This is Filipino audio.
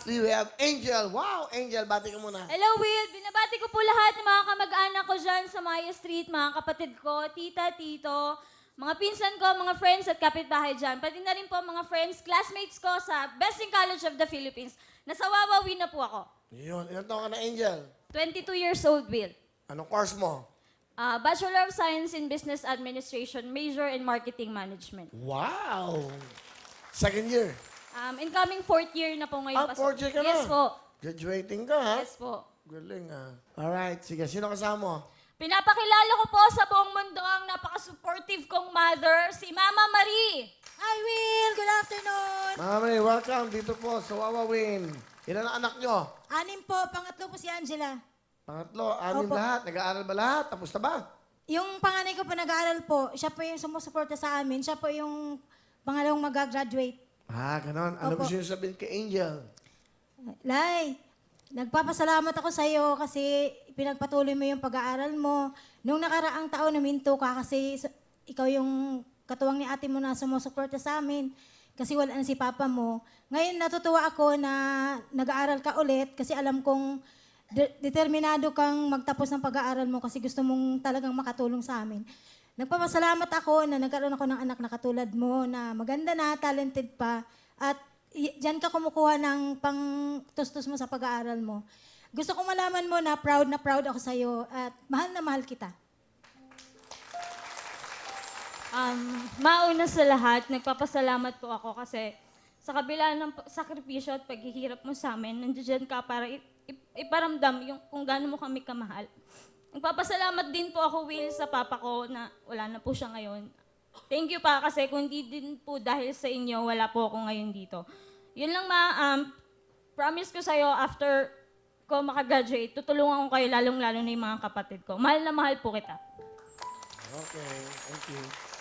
lastly, we have Angel. Wow, Angel, bati ka muna. Hello, Will. Binabati ko po lahat ng mga kamag-anak ko dyan sa Maya Street, mga kapatid ko, tita, tito, mga pinsan ko, mga friends at kapitbahay dyan. Pati na rin po mga friends, classmates ko sa Besting College of the Philippines. Nasa Wawawi na po ako. Yun, ilan taon ka na, Angel? 22 years old, Will. Anong course mo? Bachelor of Science in Business Administration, major in Marketing Management. Wow! Second year. Incoming fourth year na po ngayon. Fourth year ka na? Yes po. Graduating ka, ha? Yes po. Galing, ha? Alright, sige. Sino kasama mo? Pinapakilala ko po sa buong mundo ang napaka-supportive kong mother, si Mama Marie. Hi, Will! Good afternoon! Mama May, welcome dito po sa Wawawin. Ilan ang anak nyo? 6 po, pangatlo po si Angela. Pangatlo, 6 Opo. lahat. Nag-aaral ba lahat? Tapos na ba? Yung panganay ko po nag-aaral po, siya po yung sumusuporta sa amin. Siya po yung pangalawang mag-graduate. Ganon. Ano Opo. gusto nyo sabihin kay Angel? Lai, nagpapasalamat ako sa iyo kasi pinagpatuloy mo yung pag-aaral mo. Nung nakaraang taon, naminto ka kasi ikaw yung katuwang ni ate mo na sumusuporta sa amin kasi wala na si papa mo. Ngayon natutuwa ako na nag-aaral ka ulit kasi alam kong determinado kang magtapos ng pag-aaral mo kasi gusto mong talagang makatulong sa amin. Nagpapasalamat ako na nagkaroon ako ng anak na katulad mo na maganda na, talented pa at diyan ka kumukuha ng pang-tustos mo sa pag-aaral mo. Gusto kong malaman mo na proud ako sa iyo at mahal na mahal kita. Mauna sa lahat, nagpapasalamat po ako kasi sa kabila ng sakripisyo at paghihirap mo sa amin, nandiyan ka para iparamdam yung kung gaano mo kami kamahal. Nagpapasalamat din po ako, Will, sa papa ko na wala na po siya ngayon. Thank you pa kasi kung di din po dahil sa inyo, wala po ako ngayon dito. Yun lang promise ko sa'yo after ko makagraduate, tutulungan ko kayo lalong-lalo na yung mga kapatid ko. Mahal na mahal po kita. Okay, thank you.